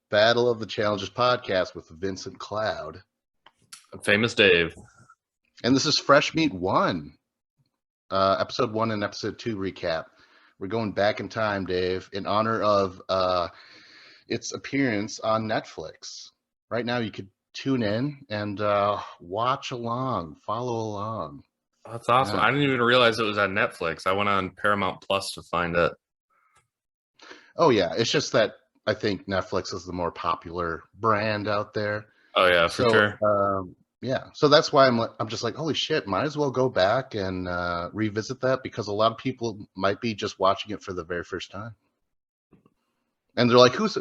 Battle of the Challenges podcast with Vincent Cloud. Famous Dave. And this is Fresh Meat 1, episode 1 and episode 2 recap. We're going back in time, Dave, in honor of its appearance on Netflix. Right now, you could tune in and watch along, follow along. That's awesome. Yeah. I didn't even realize it was on Netflix. I went on Paramount Plus to find it. Oh, yeah. It's just that I think Netflix is the more popular brand out there. Oh, yeah, for sure. Yeah. So that's why I'm just like, holy shit, might as well go back and revisit that, because a lot of people might be just watching it for the very first time. And they're like, who's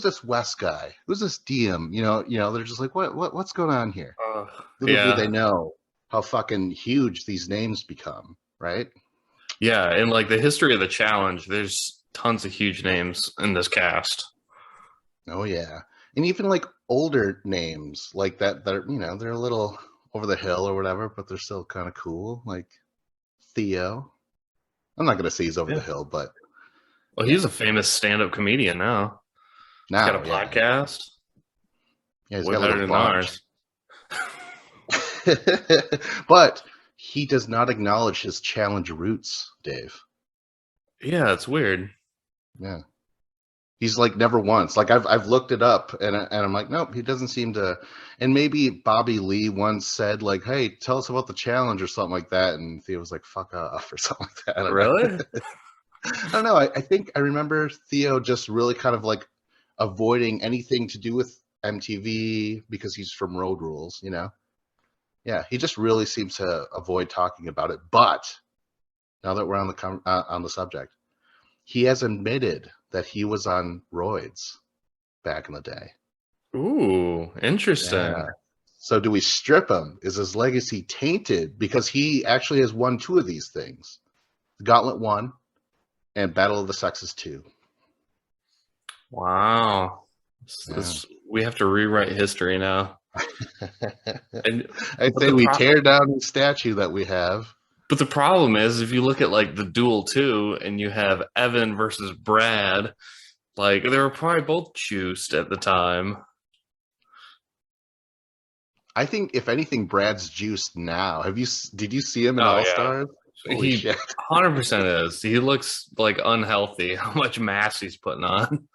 this Wes guy? Who's this Diem? You know, they're just like, what's going on here? Little do they know how fucking huge these names become, right? Yeah, and like the history of the challenge, there's tons of huge names in this cast. Oh yeah. And even like older names like that are, you know, they're a little over the hill or whatever, but they're still kind of cool. Like Theo. I'm not going to say he's over the hill, but. Well, he's a famous stand-up comedian now. He's got a podcast. Yeah, he's way got better than ours. But he does not acknowledge his challenge roots, Dave. Yeah, it's weird. Yeah. He's like never once. Like I've looked it up and I'm like, nope, he doesn't seem to. And maybe Bobby Lee once said like, hey, tell us about the challenge or something like that. And Theo was like, fuck off or something like that. Really? I don't know. I think I remember Theo just really kind of like avoiding anything to do with MTV because he's from Road Rules, you know? Yeah, he just really seems to avoid talking about it. But now that we're on the subject, he has admitted that he was on roids back in the day. Ooh, interesting. Yeah. So do we strip him? Is his legacy tainted? Because he actually has won 2 of these things. Gauntlet 1 and Battle of the Sexes 2. Wow. We have to rewrite history now. And I'd say we tear down the statue that we have. But the problem is, if you look at like the Duel 2 and you have Evan versus Brad, like they were probably both juiced at the time. I think if anything, Brad's juiced now. Did you see him in All Stars? He 100% is. He looks like unhealthy. How much mass he's putting on.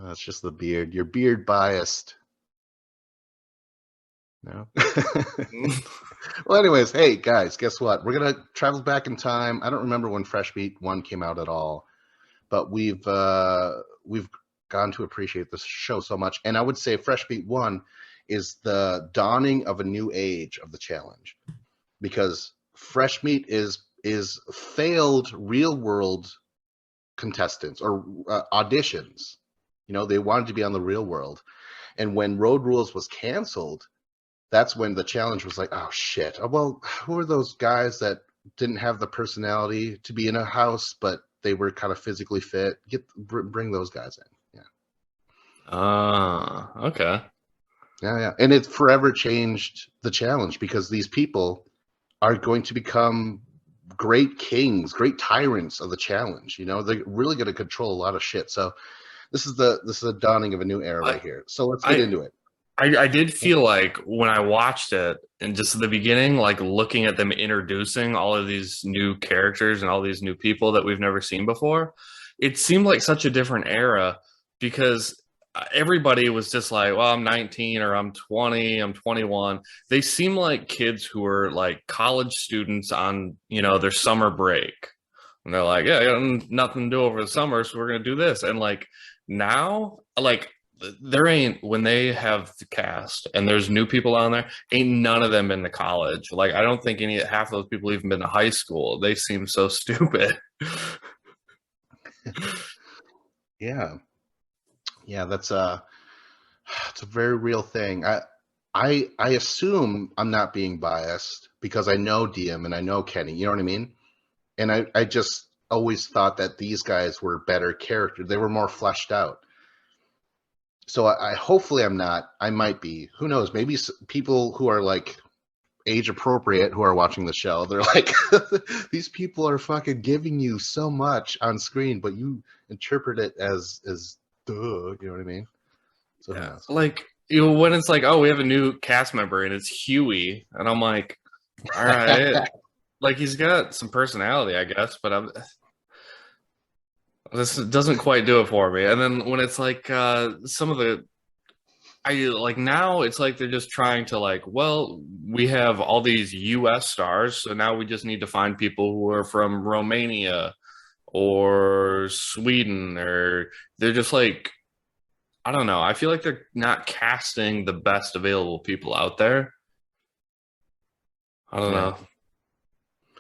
It's just the beard. You're beard biased. No. Well, anyways, hey guys, guess what? We're gonna travel back in time. I don't remember when Fresh Meat 1 came out at all, but we've gone to appreciate this show so much. And I would say Fresh Meat 1 is the dawning of a new age of the challenge, because Fresh Meat is failed real world contestants or auditions. You know, they wanted to be on the real world, and when Road Rules was canceled, that's when the challenge was like, oh shit. Well, who are those guys that didn't have the personality to be in a house, but they were kind of physically fit? Bring those guys in. Yeah. Okay. Yeah. And it forever changed the challenge, because these people are going to become great kings, great tyrants of the challenge. You know, they're really going to control a lot of shit. So this is the dawning of a new era right here. So let's get into it. I did feel like when I watched it, and just at the beginning, like looking at them introducing all of these new characters and all these new people that we've never seen before, it seemed like such a different era, because everybody was just like, well, I'm 19 or I'm 20, I'm 21. They seem like kids who are like college students on, you know, their summer break. And they're like, yeah, I got nothing to do over the summer, so we're going to do this. And like now, like, there ain't, when they have the cast and there's new people on there, ain't none of them been to college. Like, I don't think half of those people even been to high school. They seem so stupid. Yeah, that's it's a very real thing. I assume I'm not being biased because I know Diem and I know Kenny. You know what I mean? And I just always thought that these guys were better characters. They were more fleshed out. So I hopefully I'm not. I might be. Who knows? Maybe people who are like age appropriate who are watching the show, they're like, these people are fucking giving you so much on screen, but you interpret it as duh. You know what I mean? So who Yeah. knows? Like, when it's like, oh, we have a new cast member and it's Huey, and I'm like, all right, like he's got some personality, I guess, but this doesn't quite do it for me. And then when it's like some of the I like now it's like they're just trying to like, well, we have all these US stars, so now we just need to find people who are from Romania or Sweden, or they're just like, I don't know. I feel like they're not casting the best available people out there. I don't Yeah. know.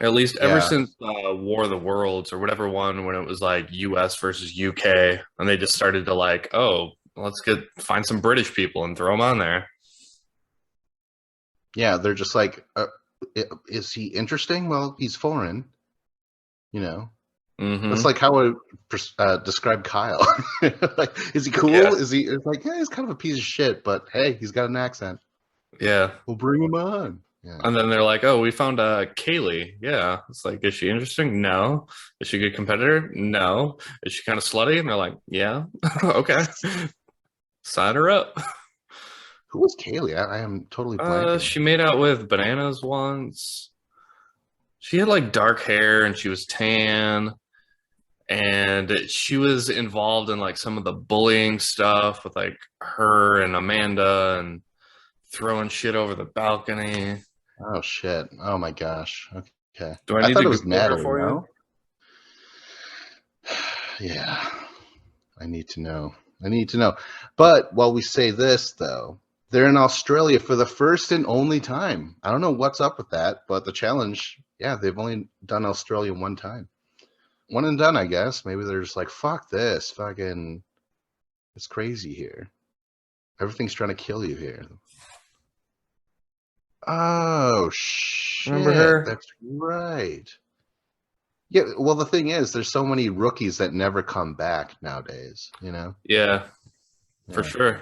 At least ever Yeah. since War of the Worlds or whatever one, when it was like US versus UK, and they just started to like, oh, let's find some British people and throw them on there. Yeah. They're just like, is he interesting? Well, he's foreign. You know, that's Mm-hmm. like how I describe Kyle. Like, is he Yeah, cool? Is he? It's like, yeah, he's kind of a piece of shit, but hey, he's got an accent. yeah. We'll bring him on. Yeah. And then they're like, "Oh, we found Kaylee." Yeah, it's like, is she interesting? No. Is she a good competitor? No. Is she kind of slutty? And they're like, "Yeah, okay, sign her up." Who was Kaylee? I am totally blanking. She made out with Bananas once. She had like dark hair and she was tan, and she was involved in like some of the bullying stuff with like her and Amanda and throwing shit over the balcony. Oh shit! Oh my gosh. Okay. Do I I need thought to it was Google her Natalie. for you? No. Yeah. I need to know. I need to know. But while we say this, though, they're in Australia for the first and only time. I don't know what's up with that, but the challenge, yeah, they've only done Australia one time. One and done, I guess. Maybe they're just like, fuck this. Fucking, it's crazy here. Everything's trying to kill you here. Oh, Remember shit. her? That's right. Yeah, well, the thing is, there's so many rookies that never come back nowadays, you know? Yeah, for Yeah. sure.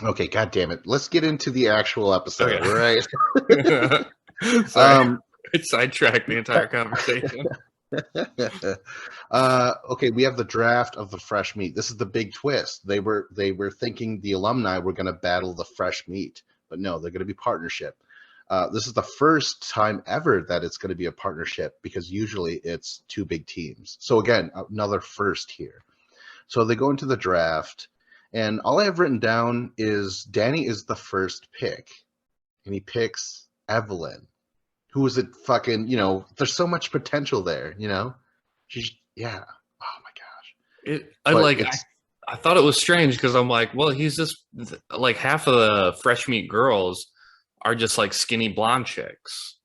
Okay, god damn it. Let's get into the actual episode, Okay. right? Sorry, um I sidetracked the entire conversation. okay, we have the draft of the fresh meat. This is the big twist. They were thinking the alumni were going to battle the fresh meat, but no, they're going to be partnership. This is the first time ever that it's going to be a partnership, because usually it's two big teams. So again, another first here. So they go into the draft, and all I have written down is Danny is the first pick, and he picks Evelyn, who is a fucking, there's so much potential there, She's, yeah. Oh my gosh. I But like. I thought it was strange because I'm like, well, he's just like half of the fresh meat girls are just like skinny blonde chicks,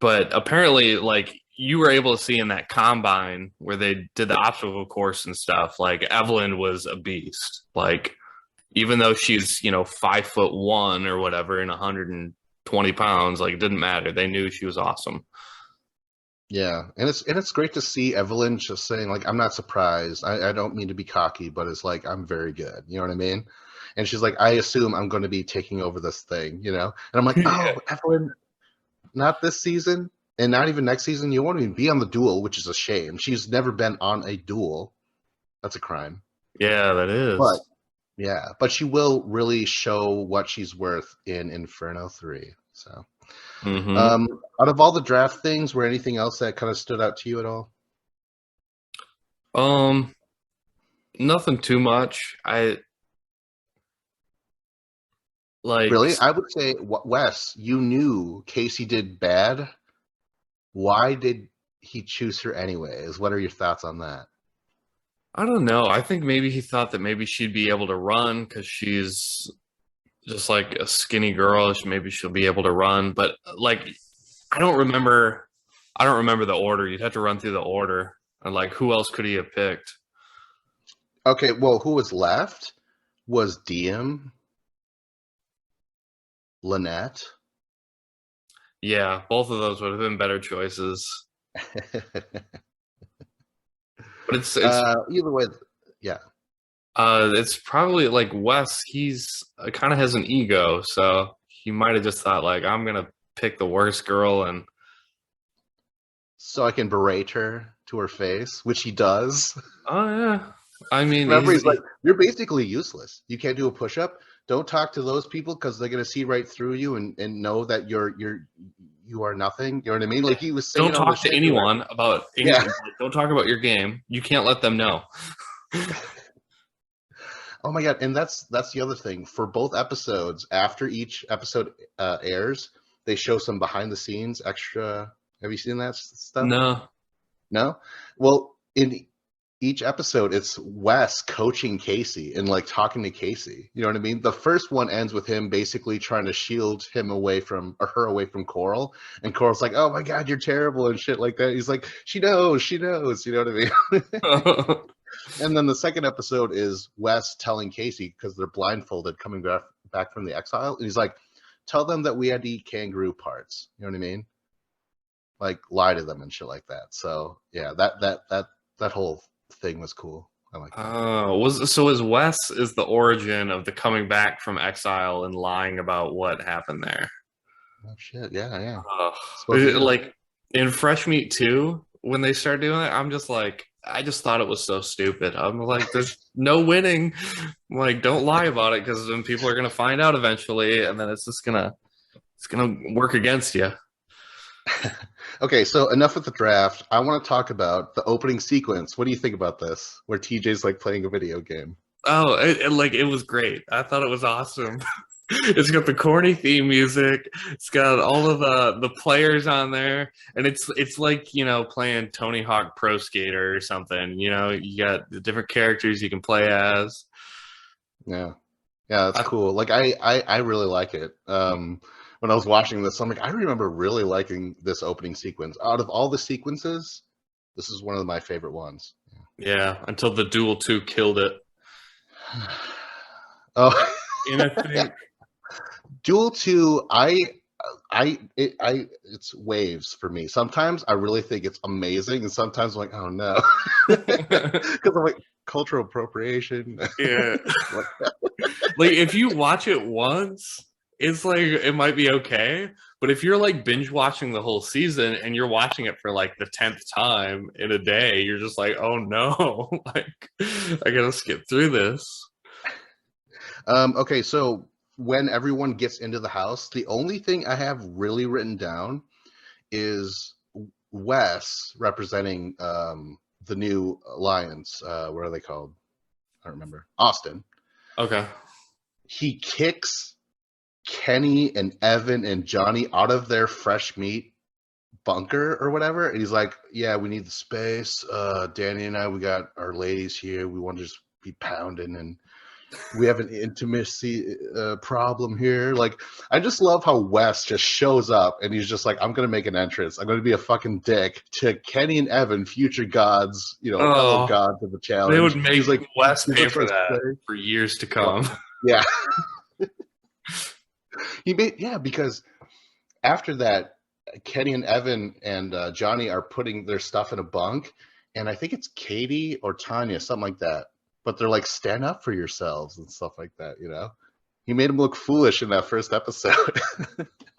but apparently, like you were able to see in that combine where they did the obstacle course and stuff, like Evelyn was a beast. Like even though she's 5'1" or whatever and 120 pounds, like it didn't matter. They knew she was awesome. yeah, and it's great to see Evelyn just saying, like, I'm not surprised. I don't mean to be cocky, but it's like, I'm very good. You know what I mean? And she's like, I assume I'm going to be taking over this thing, And I'm like, Yeah. oh, Evelyn, not this season, and not even next season. You won't even be on the duel, which is a shame. She's never been on a duel. That's a crime. Yeah, that But is. yeah, but she will really show what she's worth in Inferno 3. So, Hmm. out of all the draft things, were anything else that kind of stood out to you at all? Um, Nothing too much. I like. Really? I would say, Wes, you knew Casey did bad. Why did he choose her anyways? What are your thoughts on that? I don't know. I think maybe he thought that maybe she'd be able to run because she's just like a skinny girl. Maybe she'll be able to run, but like I don't remember. I don't remember the order. You'd have to run through the order. And like, who else could he have picked? Okay, well, who was left was Diem, Lynette. Yeah, both of those would have been better choices. But Either way, yeah. it's probably like Wes. He's kind of has an ego, so he might have just thought like, I'm gonna pick the worst girl, and So I can berate her to her face, which he does. oh yeah. I mean, Remember, he's like, you're basically useless. You can't do a push-up. Don't talk to those people because they're gonna see right through you and know that you are nothing. You know what I mean? Like he was saying Don't all the talk to shit. anyone about any. Yeah. Don't talk about your game. You can't let them know. Oh my god! And that's the other thing. For both episodes, after each episode airs, they show some behind the scenes extra. Have you seen that stuff? No. No. Well, in each episode, it's Wes coaching Casey and like talking to Casey. You know what I mean? The first one ends with him basically trying to shield him away from or her away from Coral, and Coral's like, "Oh my god, you're terrible" and shit like that. He's like, she knows. You know what I mean? And then the second episode is Wes telling Casey because they're blindfolded coming back from the exile, and he's like, "Tell them that we had to eat kangaroo parts." You know what I mean? Like lie to them and shit like that. So yeah, that whole thing was cool. I like that. Is Wes is the origin of the coming back from exile and lying about what happened there? Oh shit! Yeah. Like in Fresh Meat 2, when they start doing it, I'm just like, I just thought it was so stupid. I'm like, there's no winning. I'm like, don't lie about it because then people are gonna find out eventually, and then it's gonna work against you. Okay, so enough with the draft. I want to talk about the opening sequence. What do you think about this? Where TJ's like playing a video game. Oh, it was great. I thought it was awesome. It's got the corny theme music. It's got all of the players on there, and it's like, you know, playing Tony Hawk Pro Skater or something. You know, you got the different characters you can play as. Yeah, that's cool. Like I really like it. When I was watching this, I'm like, I remember really liking this opening sequence. Out of all the sequences, this is one of my favorite ones. Yeah, until the Duel 2 killed it. Oh, and I think Duel 2, it's waves for me. Sometimes I really think it's amazing, and sometimes I'm like, oh no, because I'm like cultural appropriation. Yeah, like if you watch it once, it's like it might be okay, but if you're like binge watching the whole season and you're watching it for like the 10th time in a day, you're just like, oh no, like I gotta skip through this. Okay, so when everyone gets into the house, the only thing I have really written down is Wes representing the new alliance. What are they called? I don't remember. Austin. Okay. He kicks Kenny and Evan and Johnny out of their fresh meat bunker or whatever. And he's like, yeah, we need the space. Danny and I, we got our ladies here. We want to just be pounding, and we have an intimacy problem here. Like, I just love how Wes just shows up and he's just like, I'm going to make an entrance. I'm going to be a fucking dick to Kenny and Evan, future gods, you know, fellow gods of the challenge. They would make like, Wes pay for that for years to come. Yeah. Because after that, Kenny and Evan and Johnny are putting their stuff in a bunk, and I think it's Katie or Tanya, something like that. But they're like, stand up for yourselves and stuff like that, you know? He made them look foolish in that first episode.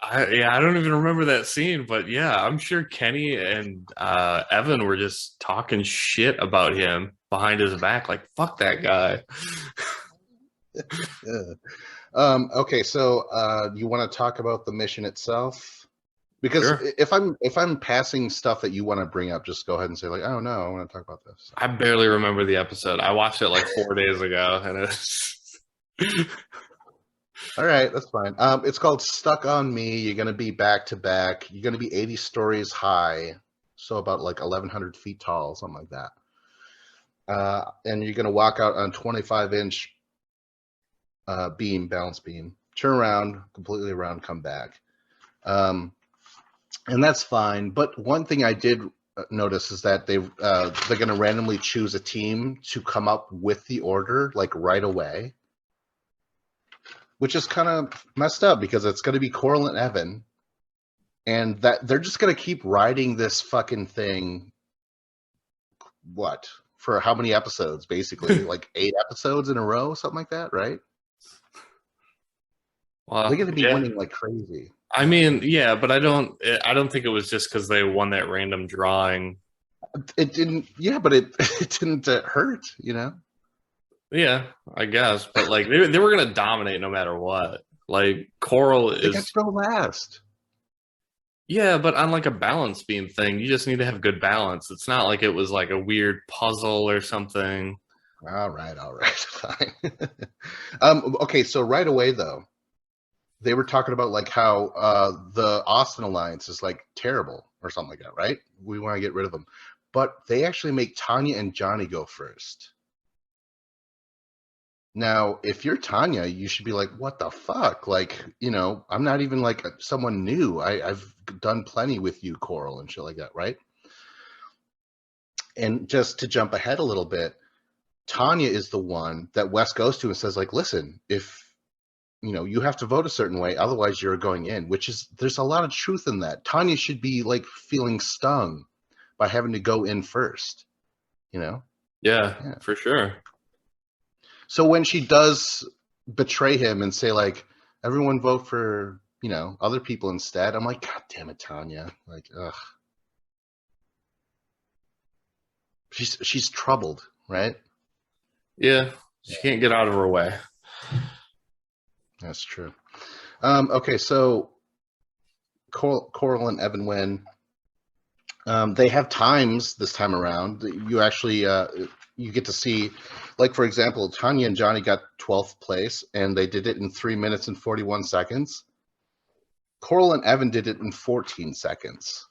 I don't even remember that scene, but yeah, I'm sure Kenny and Evan were just talking shit about him behind his back, like, fuck that guy. Yeah. Okay, so you want to talk about the mission itself? Because sure. if I'm passing stuff that you want to bring up, just go ahead and say like, oh no, I want to talk about this. I barely remember the episode. I watched it like 4 days ago, and it's all right. That's fine. It's called Stuck on Me. You're gonna be back to back. You're gonna be 80 stories high, so about like 1,100 feet tall, something like that. And you're gonna walk out on 25-inch balance beam. Turn around, completely around, come back. And that's fine. But one thing I did notice is that they're going to randomly choose a team to come up with the order like right away, which is kind of messed up because it's going to be Coral and Evan, and that they're just going to keep riding this fucking thing. What, for how many episodes? Basically, like 8 episodes in a row, something like that, right? Well, they're going to be winning like crazy. I mean, yeah, but I don't think it was just because they won that random drawing. It didn't. Yeah, but it didn't hurt, you know. Yeah, I guess, but like they were gonna dominate no matter what. Like Coral They got is, to go last. yeah, but on like a balance beam thing, you just need to have good balance. It's not like it was like a weird puzzle or something. All right, fine. Okay, so right away though, they were talking about like how the Austin Alliance is like terrible or something like that, right? We want to get rid of them, but they actually make Tanya and Johnny go first. Now, if you're Tanya, you should be like, "What the fuck?" Like, I'm not even like someone new. I've done plenty with you, Coral, and shit like that, right? And just to jump ahead a little bit, Tanya is the one that Wes goes to and says, like, "Listen, if you have to vote a certain way, otherwise you're going in," which is, there's a lot of truth in that. Tanya should be like feeling stung by having to go in first, you know? Yeah, Yeah. for sure. So when she does betray him and say like, everyone vote for, other people instead, I'm like, God damn it, Tanya. Like, ugh. She's troubled, right? Yeah, she can't get out of her way. That's true. Okay, so Coral and Evan win. They have times this time around. You actually you get to see, like, for example, Tanya and Johnny got 12th place, and they did it in 3 minutes and 41 seconds. Coral and Evan did it in 14 seconds.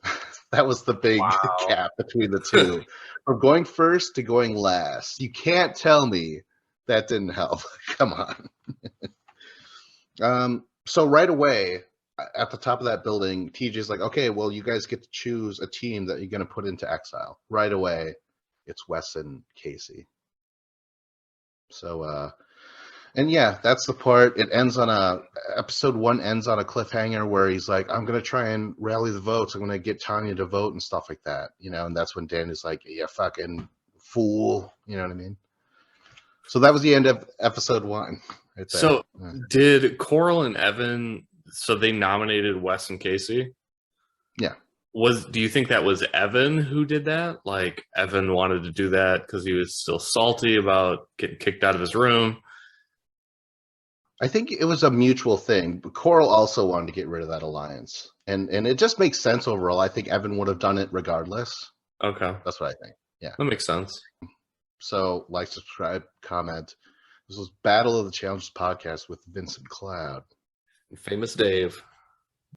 That was the big gap between the two. From going first to going last. You can't tell me that didn't help. Come on. So right away, at the top of that building, TJ's like, okay, well, you guys get to choose a team that you're going to put into exile. Right away, it's Wes and Casey. So, and yeah, that's the part. It ends on episode 1 ends on a cliffhanger where he's like, I'm going to try and rally the votes. I'm going to get Tanya to vote and stuff like that, and that's when Danny's like, yeah, fucking fool. You know what I mean? So that was the end of episode 1 right there. So did Coral and Evan, so they nominated Wes and Casey? Yeah. Do you think that was Evan who did that? Like Evan wanted to do that because he was still salty about getting kicked out of his room? I think it was a mutual thing. But Coral also wanted to get rid of that alliance. And it just makes sense overall. I think Evan would have done it regardless. Okay. That's what I think. Yeah. That makes sense. So, like, subscribe, comment. This was Battle of the Challenges podcast with Vincent Cloud. Famous Dave.